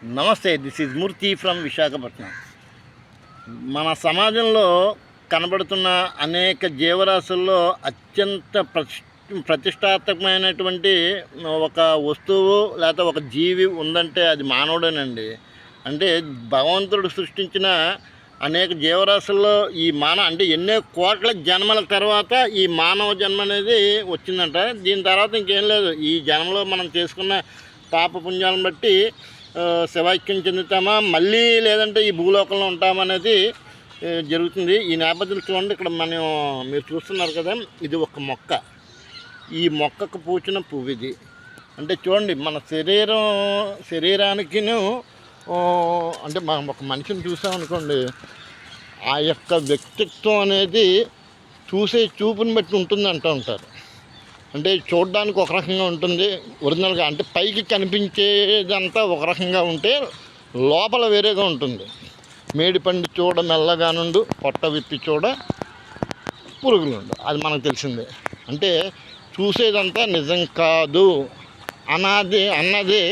నమస్తే, this is Murthy from Visakhapatnam. మన సమాజంలో కనబడుతున్న అనేక జీవరాశుల్లో అత్యంత ప్రతిష్టాత్మకమైనటువంటి ఒక వస్తువు లేకపోతే ఒక జీవి ఉందంటే అది మానవుడేనండి. అంటే భగవంతుడు సృష్టించిన అనేక జీవరాశుల్లో ఈ అంటే ఎన్నో కోట్ల జన్మల తర్వాత ఈ మానవ జన్మ అనేది వచ్చిందంట. దీని తర్వాత ఇంకేం లేదు. ఈ జన్మలో మనం చేసుకున్న పాపపుణ్యాలను బట్టి శివైక్యం చెందుతామా, మళ్ళీ లేదంటే ఈ భూలోకంలో ఉంటామనేది జరుగుతుంది. ఈ నేపథ్యంలో చూడండి, ఇక్కడ మీరు చూస్తున్నారు కదా, ఇది ఒక మొక్క. ఈ మొక్కకు పూచిన పువ్వు ఇది. అంటే చూడండి, మన శరీరానికి అంటే మనం ఒక మనిషిని చూసామనుకోండి, ఆ యొక్క వ్యక్తిత్వం అనేది చూసే చూపుని బట్టి ఉంటుంది అంటూ ఉంటారు. అంటే చూడడానికి ఒక రకంగా ఉంటుంది ఒరిజినల్గా, అంటే పైకి కనిపించేదంతా ఒక రకంగా ఉంటే లోపల వేరేగా ఉంటుంది. మేడిపండు చూడ మెల్లగా నుండు, పొట్ట విప్పి చూడ పురుగులుండు, అది మనకు తెలిసిందే. అంటే చూసేదంతా నిజం కాదు అన్నది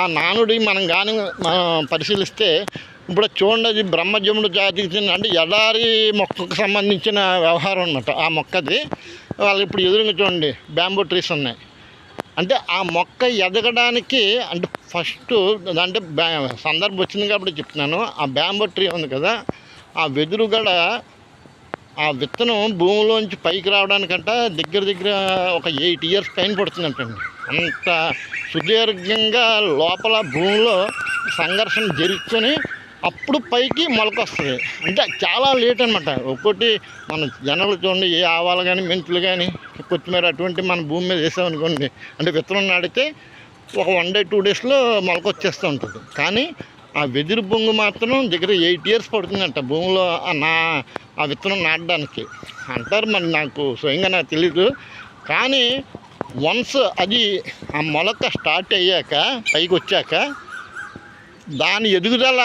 ఆ నానుడి మనం కానీ పరిశీలిస్తే, ఇప్పుడు చూడండి, అది బ్రహ్మజముడు జాతికి చెందిన, అంటే ఎడారి మొక్కకు సంబంధించిన వ్యవహారం అన్నమాట ఆ మొక్కది. వాళ్ళు ఇప్పుడు ఎదురుగా చూడండి, బ్యాంబూ ట్రీస్ ఉన్నాయి. అంటే ఆ మొక్క ఎదగడానికి, అంటే ఫస్ట్ అంటే సందర్భం వచ్చింది కాబట్టి చెప్తున్నాను. ఆ బ్యాంబూ ట్రీ ఉంది కదా, ఆ వెదురుగడ, ఆ విత్తనం భూమిలోంచి పైకి రావడానికంట దగ్గర ఒక 8 years పైన పడుతుందంటండి. అంత సుదీర్ఘంగా లోపల భూమిలో సంఘర్షణ జరుపుకొని అప్పుడు పైకి మొలకొస్తుంది. అంటే చాలా లేట్ అనమాట. ఒక్కొక్కటి మన జనాలు చూడండి, ఏ ఆవాలు కానీ మెంతులు కానీ కొత్తిమీర అటువంటి మన భూమి మీద వేసామనుకోండి, అంటే విత్తనం నాడితే ఒక 1 day 2 daysలో మొలకొచ్చేస్తూ ఉంటుంది. కానీ ఆ వెదురు బొంగు మాత్రం దగ్గర 8 years పడుతుందంట భూమిలో ఆ విత్తనం నాటడానికి అంటారు. మరి నాకు స్వయంగా తెలీదు. కానీ వన్స్ అది ఆ మొలక స్టార్ట్ అయ్యాక, పైకి వచ్చాక, దాని ఎదుగుదల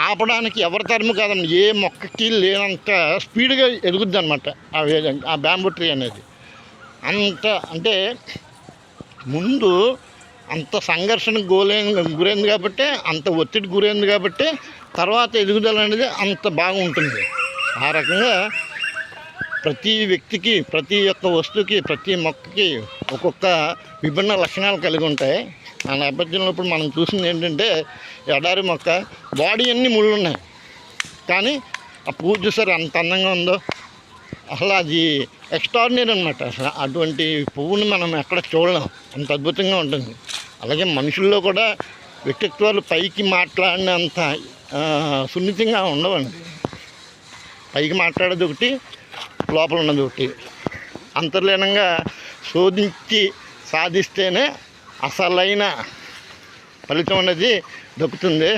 ఆపడానికి ఎవరి తరము కాదండి, ఏ మొక్కకి లేనంత స్పీడ్గా ఎదుగుద్ది అనమాట ఆ బ్యాంబూ ట్రీ అనేది. అంటే ముందు అంత సంఘర్షణకు గురైంది కాబట్టి, అంత ఒత్తిడి గురైంది కాబట్టి తర్వాత ఎదుగుదల అనేది అంత బాగుంటుంది. ఆ రకంగా ప్రతి వ్యక్తికి, ప్రతి ఒక్క వస్తువుకి, ప్రతి మొక్కకి ఒక్కొక్క విభిన్న లక్షణాలు కలిగి ఉంటాయి. ఆ నేపథ్యంలో ఇప్పుడు మనం చూసింది ఏంటంటే, ఎడారి మొక్క బాడీ అన్నీ ముళ్ళు ఉన్నాయి, కానీ ఆ పువ్వు చూసారు అంత అందంగా ఉందో. అసలు అది ఎక్స్ట్రాడినరీ అనమాట. అసలు అటువంటి పువ్వుని మనం ఎక్కడ చూడలేం, అంత అద్భుతంగా ఉంటుంది. అలాగే మనుషుల్లో కూడా వ్యక్తిత్వాలు పైకి మాట్లాడినంత సున్నితంగా ఉండవండి. పైకి మాట్లాడేది ఒకటి, లోపల ఉన్నది ఒకటి. అంతర్లీనంగా శోధించి సాధిస్తేనే అసలైన ఫలితం అనేది దొరుకుతుంది.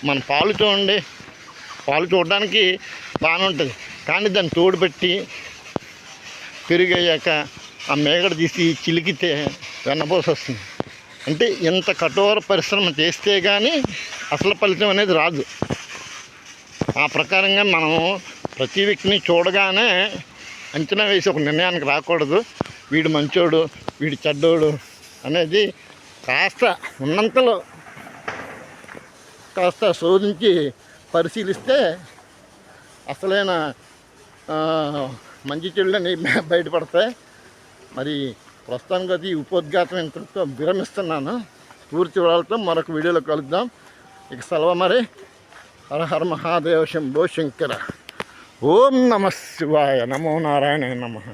మన పాలు చూడండి, పాలు చూడడానికి బాగానే ఉంటుంది, కానీ దాన్ని తోడుపెట్టి పెరిగయ్యాక ఆ మేగడ తీసి చిలికితే వెన్నపోసి వస్తుంది. అంటే ఎంత కఠోర పరిశ్రమ చేస్తే కానీ అసలు ఫలితం అనేది రాదు. ఆ ప్రకారంగా మనం ప్రతి వ్యక్తిని చూడగానే అంచనా వేసి ఒక నిర్ణయానికి రాకూడదు. వీడు మంచోడు, వీడు చెడ్డోడు అనేది కాస్త ఉన్నంతలో కాస్త శోధించి పరిశీలిస్తే అసలైన మంచి చెడులని బయటపడతాయి. మరి ప్రస్తుతానికి అది ఉపోద్ఘాతం ఇంతతో విరమిస్తున్నాను. పూర్తి వివరాలతో మరొక వీడియోలో కలుద్దాం. ఇక సెలవు మరి. హర హర మహాదేవ శంభో శంకర. ఓం నమ శివాయ. నమో నారాయణ నమః.